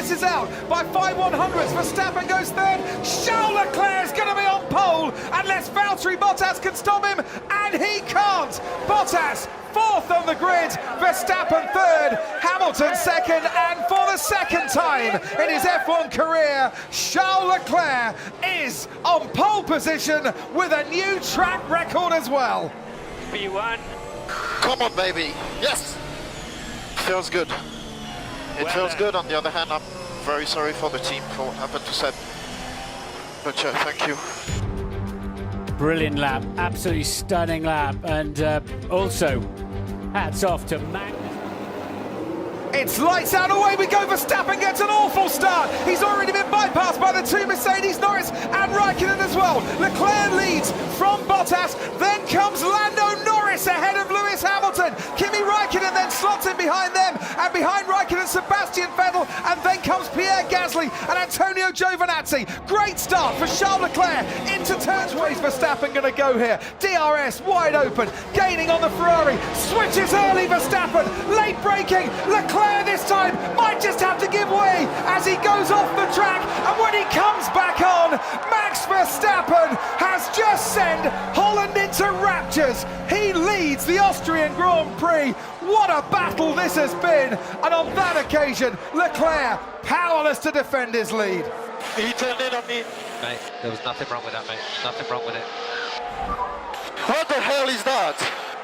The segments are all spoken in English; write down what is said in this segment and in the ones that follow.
Norris is out by 5/100ths. Verstappen goes third. Charles Leclerc is going to be on pole unless Valtteri Bottas can stop him, and he can't. Bottas fourth on the grid, Verstappen third, Hamilton second, and for the second time in his F1 career, Charles Leclerc is on pole position with a new track record as well. P1. Come on, baby. Yes. Feels good. It feels good. On the other hand, I'm very sorry for the team for what happened to Seb. But thank you. Brilliant lap, absolutely stunning lap, and also hats off to Max. It's lights out, away we go. Verstappen gets an awful start. He's already been bypassed by the two Mercedes, Norris and Raikkonen as well. Leclerc leads from Bottas, then comes Lando Norris ahead of Lewis Hamilton. Kimi Raikkonen then slots in behind them, and behind Raikkonen, Sebastian Vettel, and then comes Pierre Gasly and Antonio Giovinazzi. Great start for Charles Leclerc into turns. Where's Verstappen going to go here? DRS wide open, gaining on the Ferrari, switches early Verstappen, late braking, Leclerc this time might just have to give way as he goes off the track, and when he comes back on, Max Verstappen has just sent Holland into raptures. He leads the Austrian Grand Prix. What a battle this has been, and on that occasion, Leclerc powerless to defend his lead. He turned in on me. Mate, there was nothing wrong with that, mate. Nothing wrong with it. What the hell is that?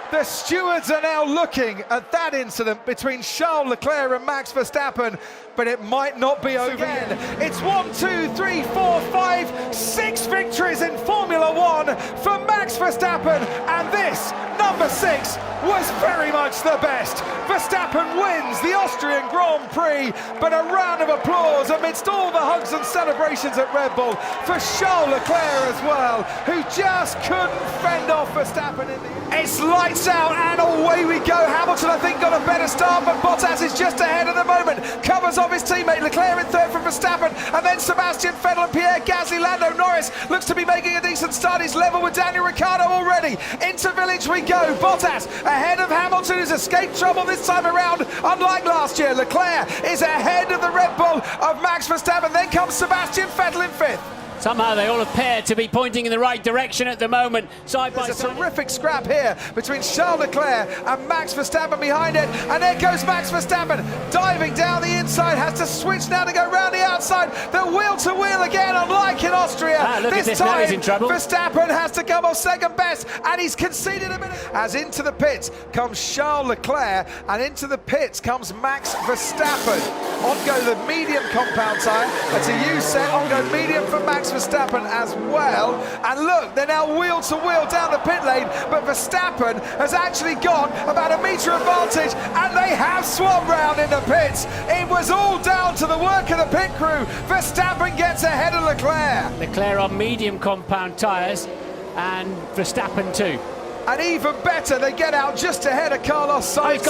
The stewards are now looking at that incident between Charles Leclerc and Max Verstappen, but it might not be over again. It's 1, 2, 3, 4, 5, 6 victories in Formula One for Max Verstappen, and this, number 6, was very much the best. Verstappen wins the Austrian Grand Prix, but a round of applause amidst all the hugs and celebrations at Red Bull for Charles Leclerc as well, who just couldn't fend off Verstappen in the end. It's lights out and away we go. Hamilton, I think, got a better start, but Bottas is just ahead at the moment. Covers off his teammate Leclerc in third from Verstappen, and then Sebastian Vettel and Pierre Gasly. Lando Norris looks to be making a decent start. He's level with Daniel Ricciardo already. Into Village we go. Bottas ahead of Hamilton, who's escaped trouble this time around, unlike last year. Leclerc is ahead of the Red Bull of Max Verstappen. Then comes Sebastian Vettel in fifth. Somehow they all appear to be pointing in the right direction at the moment, side by There's a side. terrific scrap here between Charles Leclerc and Max Verstappen behind it, and there goes Max Verstappen diving down the inside, has to switch now to go round the outside. The wheel to wheel again, unlike in Austria. Look at this, now he's in trouble. Verstappen has to come off second best, and he's conceded a minute. As into the pits comes Charles Leclerc, and into the pits comes Max Verstappen. On go the medium compound tyre. That's a U set. On go medium for Max Verstappen as well, and look, they're now wheel to wheel down the pit lane, but Verstappen has actually got about a metre advantage, and they have swapped round in the pits. It was all down to the work of the pit crew. Verstappen gets ahead of Leclerc. Leclerc on medium compound tyres, and Verstappen too. And even better, they get out just ahead of Carlos Sainz.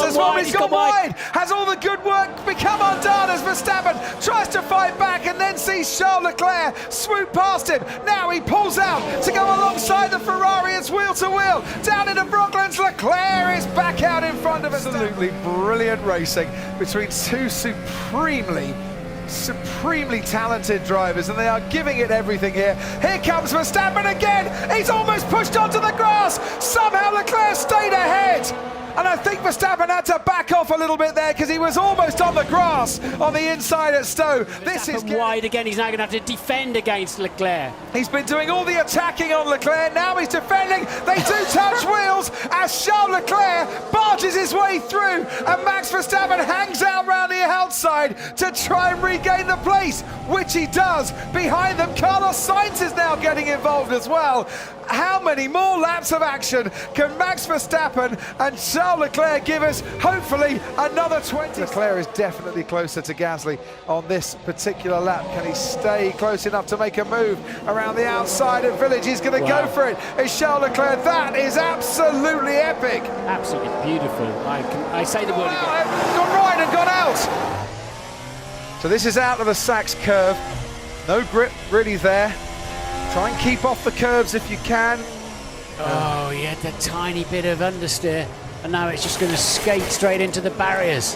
He's gone wide. Has all the good work become undone as Verstappen tries to fight back and then sees Charles Leclerc swoop past him. Now he pulls out to go alongside the Ferrari. It's wheel to wheel down into Brooklands. Leclerc is back out in front of us. Absolutely brilliant racing between two supremely talented drivers, and they are giving it everything here. Here comes Verstappen again. He's almost pushed onto the grass. Somehow Leclerc stayed ahead, and I think Verstappen had to back off a little bit there because he was almost on the grass on the inside at Stowe. This is wide again. He's now going to have to defend against Leclerc. He's been doing all the attacking on Leclerc. Now he's defending. They do touch wheels as Charles Leclerc barges his way through, and Max Verstappen hangs out round the outside to try and regain the place, which he does. Behind them, Carlos Sainz is now getting involved as well. How many more laps of action can Max Verstappen and Charles Leclerc give us? Hopefully another 20. Leclerc is definitely closer to Gasly on this particular lap. Can he stay close enough to make a move around the outside of Village? He's going to go for it. It's Charles Leclerc. That is absolutely epic. Absolutely beautiful. I say the word again. Gone right and gone out. So this is out of the Sachs curve. No grip really there. Try and keep off the curves if you can. Oh, he had a tiny bit of understeer, and now it's just going to skate straight into the barriers.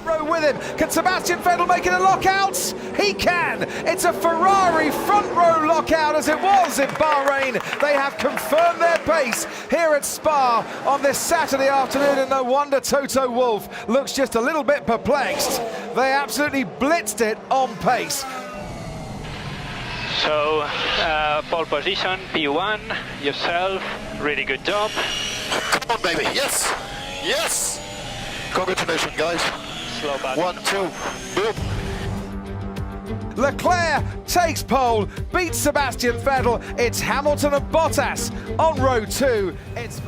row with him. Can Sebastian Vettel make it a lockout? He can. It's a Ferrari front row lockout as it was in Bahrain. They have confirmed their pace here at Spa on this Saturday afternoon, and no wonder Toto Wolff looks just a little bit perplexed. They absolutely blitzed it on pace. So, pole position, P1, yourself, really good job. Come on, baby. Yes. Yes. Congratulations, guys. Slow back. 1, 2, boom. Leclerc takes pole, beats Sebastian Vettel. It's Hamilton and Bottas on row 2. It's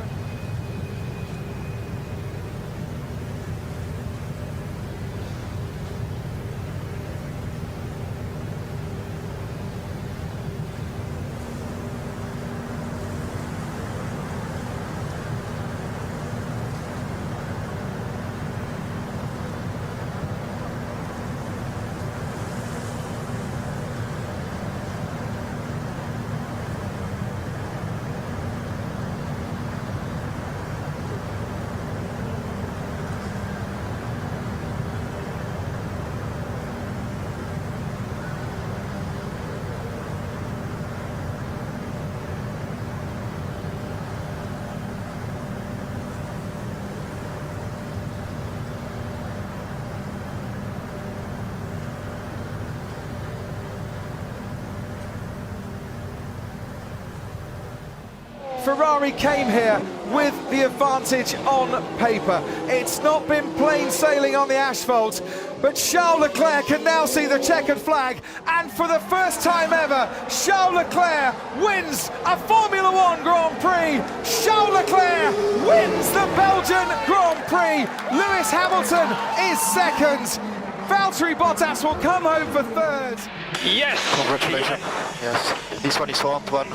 Ferrari came here with the advantage on paper. It's not been plain sailing on the asphalt, but Charles Leclerc can now see the checkered flag, and for the first time ever, Charles Leclerc wins a Formula One Grand Prix. Charles Leclerc wins the Belgian Grand Prix. Lewis Hamilton is second. Valtteri Bottas will come home for third. Yes! Congratulations. Yes. This one is for Antoine.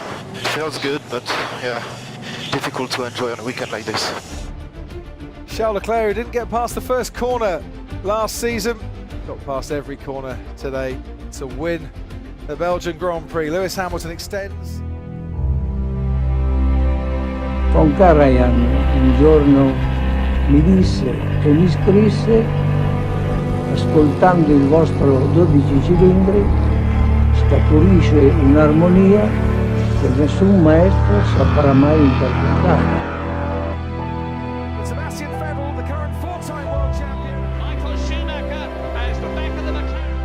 Feels good, but yeah, difficult to enjoy on a weekend like this. Charles Leclerc, who didn't get past the first corner last season, got past every corner today to win the Belgian Grand Prix. Lewis Hamilton extends. Con Karajan un giorno mi disse e mi scrisse: ascoltando il vostro 12 cilindri scaturisce un'armonia che nessun maestro saprà mai interpretare. Sebastian Vettel, the current four-time world champion. Michael Schumacher has the back of the McLaren.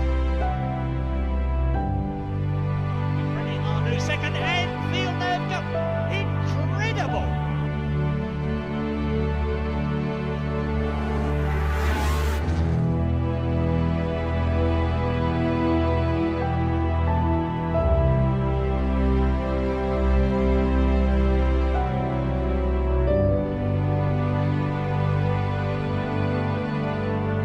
Bringing on to second and Villeneuve. Incredible!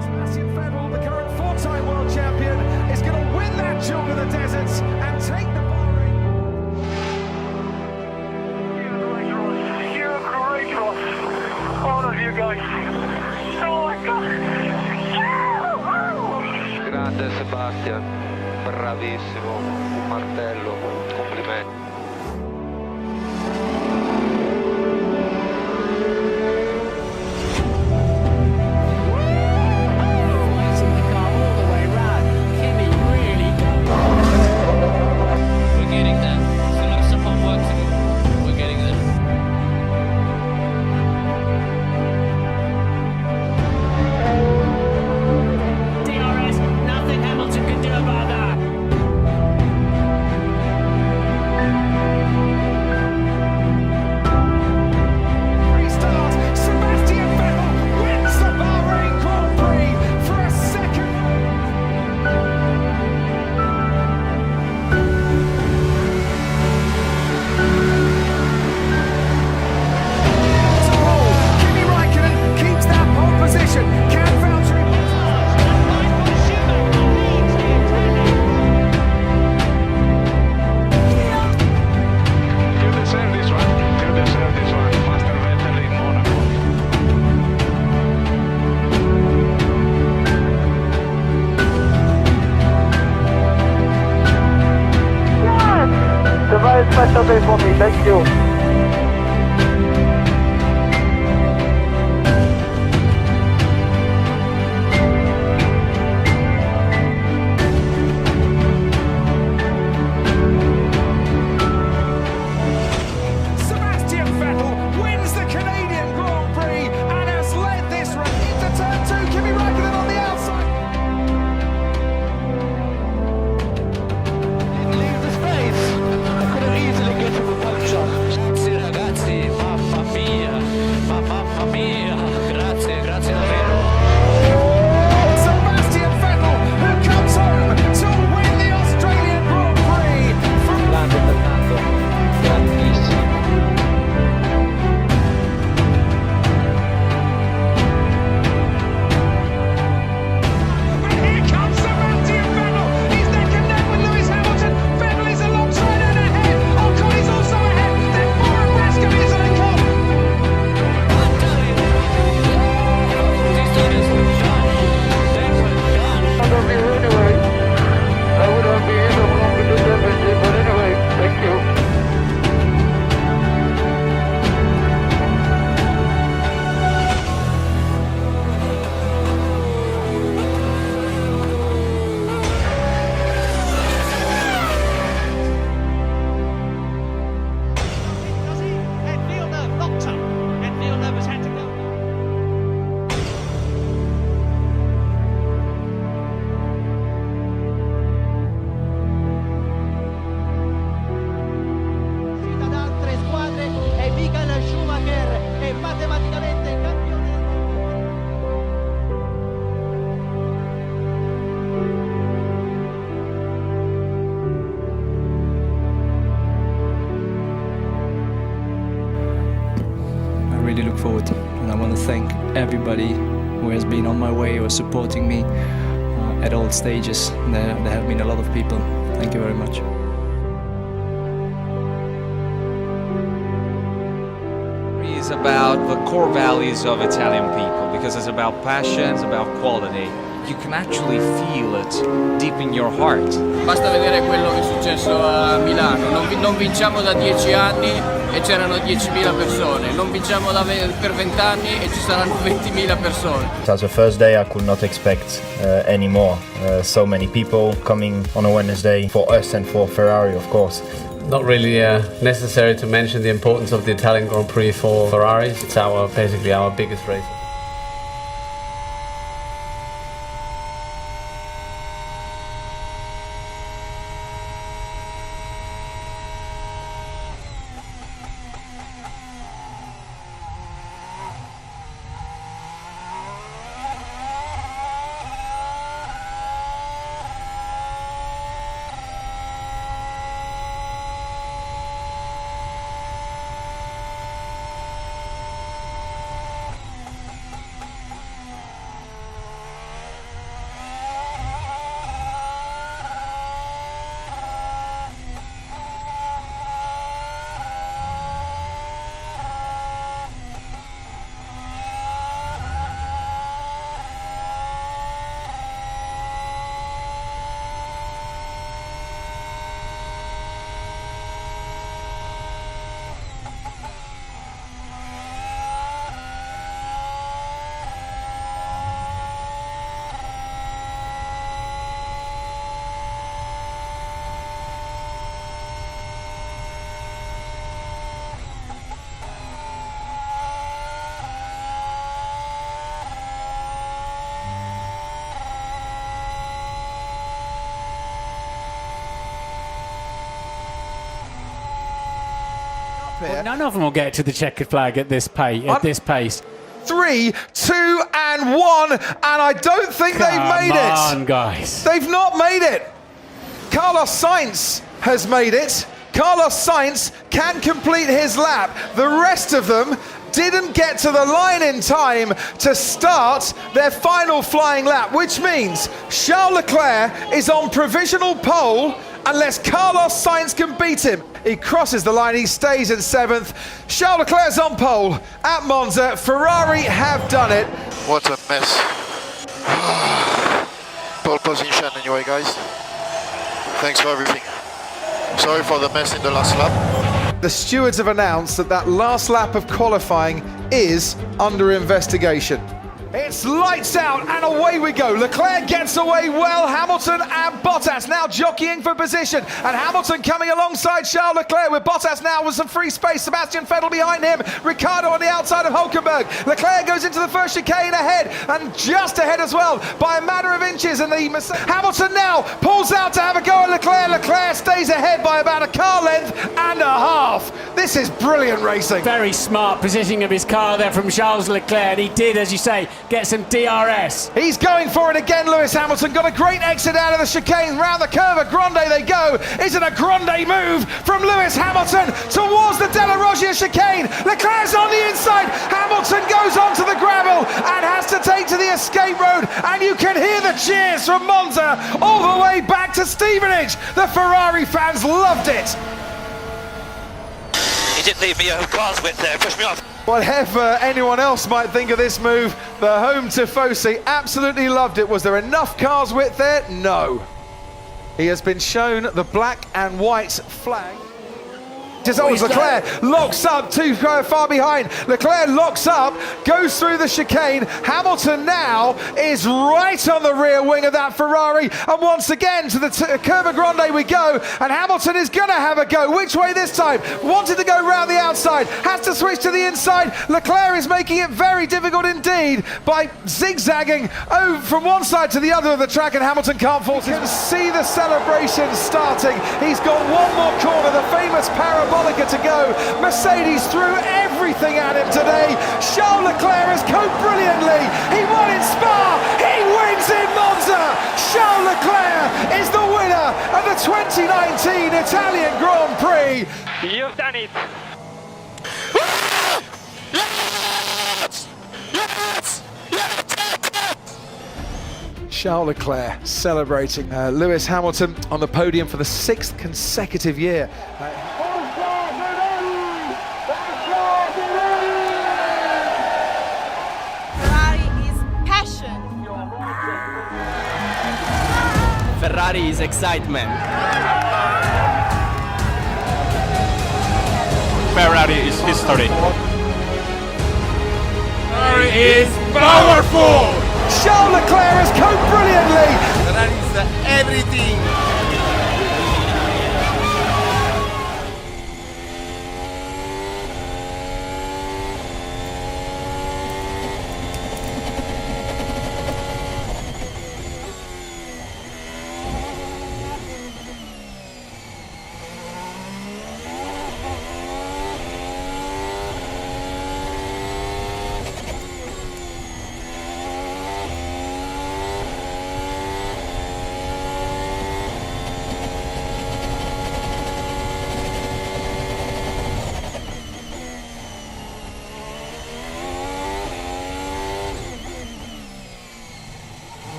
Sebastian Vettel, the current four-time world champion, is going to win that Jewel of the Deserts and take the Bahrain. You're great, Ross. All of you guys. Oh my God. Grande Sebastian, bravissimo, un martello, complimenti. Fighting the car all the way round. Kimi really We're getting there. There's a lot of stuff on work to do. We're getting there. DRS, nothing Hamilton can do about that. Restart. Sebastian Vettel wins the Bahrain Grand Prix for a second. It's a pole. Kimi Räikkönen keeps that pole position. Can Valtteri Michael Schumacher leads the Italian. You deserve this one. You deserve this one. Master Vettel in Monaco. It's a very special day for me. Thank you. everybody who has been on my way or supporting me at all stages. There have been a lot of people. Thank you very much. Is about the core values of Italian people, because it's about passion, it's about quality. You can actually feel it deep in your heart. Basta vedere quello che è successo a Milano, non vinciamo da 10 anni e c'erano 10.000 persone, non vinciamo per 20 anni e ci saranno 20.000 persone. As a first day I could not expect any more. So many people coming on a Wednesday for us and for Ferrari, of course. Not really necessary to mention the importance of the Italian Grand Prix for Ferrari. It's basically our biggest race. Well, none of them will get to the checkered flag at this pace. 3, 2, and 1, and I don't think they've made it. Come on, guys. They've not made it. Carlos Sainz has made it. Carlos Sainz can complete his lap. The rest of them didn't get to the line in time to start their final flying lap, which means Charles Leclerc is on provisional pole unless Carlos Sainz can beat him. He crosses the line, he stays in 7th. Charles Leclerc's on pole at Monza. Ferrari have done it. What a mess. Pole position anyway, guys. Thanks for everything. Sorry for the mess in the last lap. The stewards have announced that last lap of qualifying is under investigation. It's lights out and away we go. Leclerc gets away well. Hamilton and Bottas now jockeying for position. And Hamilton coming alongside Charles Leclerc with Bottas now with some free space. Sebastian Vettel behind him. Ricciardo on the outside of Hülkenberg. Leclerc goes into the first chicane ahead and just ahead as well by a matter of inches. And Hamilton now pulls out to have a go at Leclerc. Leclerc stays ahead by about a car length and a half. This is brilliant racing. Very smart positioning of his car there from Charles Leclerc, and he did, as you say, get some DRS. He's going for it again, Lewis Hamilton. Got a great exit out of the chicane. Round the curve, a grande they go. Is it a grande move from Lewis Hamilton towards the Della Roggia chicane? Leclerc's on the inside. Hamilton goes onto the gravel and has to take to the escape road. And you can hear the cheers from Monza all the way back to Stevenage. The Ferrari fans loved it. He didn't leave me a car's width there, pushed me off. Whatever anyone else might think of this move, the home Tifosi absolutely loved it. Was there enough cars width there? No. He has been shown the black and white flag. As Leclerc locks up too far behind. Leclerc locks up, goes through the chicane. Hamilton now is right on the rear wing of that Ferrari. And once again to the Curva Grande we go. And Hamilton is going to have a go. Which way this time? Wanted to go round the outside. Has to switch to the inside. Leclerc is making it very difficult indeed by zigzagging from one side to the other of the track. And Hamilton can't force it. You can see the celebration starting. He's got one more corner, the famous parabolica to go. Mercedes threw everything at him today. Charles Leclerc has coped brilliantly. He won in Spa. He wins in Monza. Charles Leclerc is the winner of the 2019 Italian Grand Prix. You've done it. Yes! Yes! Yes! Charles Leclerc celebrating Lewis Hamilton on the podium for the 6th consecutive year. Ferrari is passion. Ferrari is excitement. Ferrari is history. Ferrari is powerful. Charles Leclerc has coped brilliantly. Ferrari is everything.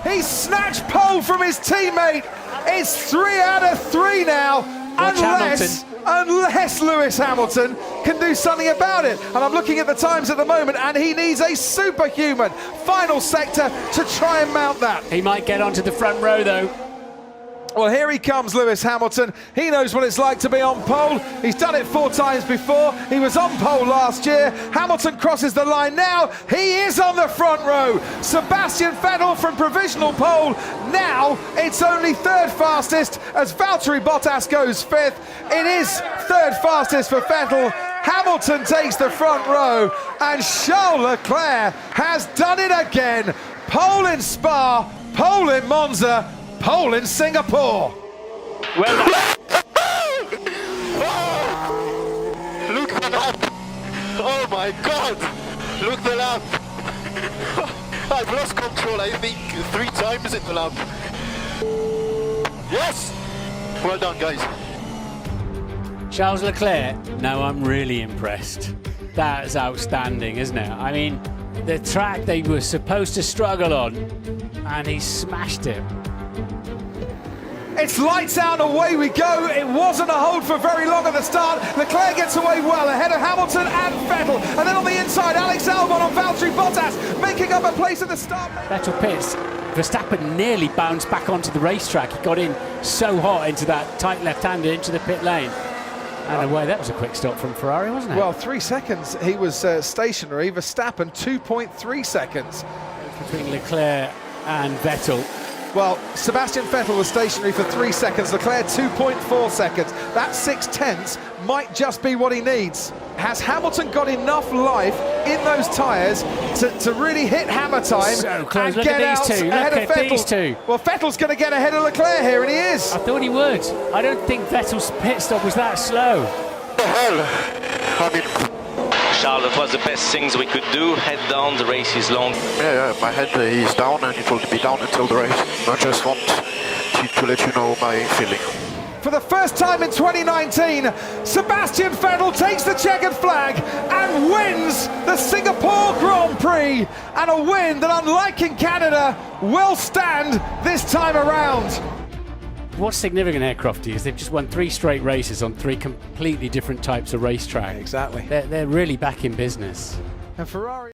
He snatched pole from his teammate. It's 3 out of 3 now. Unless Lewis Hamilton can do something about it. And I'm looking at the times at the moment, and he needs a superhuman final sector to try and mount that. He might get onto the front row though. Well, here he comes, Lewis Hamilton. He knows what it's like to be on pole. He's done it 4 times before. He was on pole last year. Hamilton crosses the line now. He is on the front row. Sebastian Vettel from provisional pole. Now it's only 3rd fastest as Valtteri Bottas goes 5th. It is 3rd fastest for Vettel. Hamilton takes the front row, and Charles Leclerc has done it again. Pole in Spa, pole in Monza, pole in Singapore. Well done. Oh, look the lap. Oh my God. Look the lap. I've lost control, I think, 3 times in the lap. Yes. Well done, guys. Charles Leclerc, now I'm really impressed. That's outstanding, isn't it? I mean, the track they were supposed to struggle on, and he smashed it. It's lights out and away we go. It wasn't a hold for very long at the start. Leclerc gets away well ahead of Hamilton and Vettel. And then on the inside, Alex Albon on Valtteri Bottas, making up a place at the start. Vettel pits. Verstappen nearly bounced back onto the racetrack. He got in so hot into that tight left-hander into the pit lane. And away, that was a quick stop from Ferrari, wasn't it? Well, 3 seconds. He was stationary. Verstappen, 2.3 seconds. Between Leclerc and Vettel. Well, Sebastian Vettel was stationary for 3 seconds, Leclerc 2.4 seconds. That 6/10 might just be what he needs. Has Hamilton got enough life in those tyres to really hit hammer time so close. and Look get at out these two. ahead Look of at Vettel? these two. Well, Vettel's going to get ahead of Leclerc here, and he is. I thought he would. I don't think Vettel's pit stop was that slow. What the hell? I mean, Charles, that was the best things we could do. Head down, the race is long. yeah, my head is down, and it will be down until the race. I just want to let you know my feeling. For the first time in 2019, Sebastian Vettel takes the checkered flag and wins the Singapore Grand Prix. And a win that, unlike in Canada, will stand this time around. What's significant here, Crofty, is they've just won 3 straight races on 3 completely different types of racetrack. Exactly. They're really back in business. And Ferrari.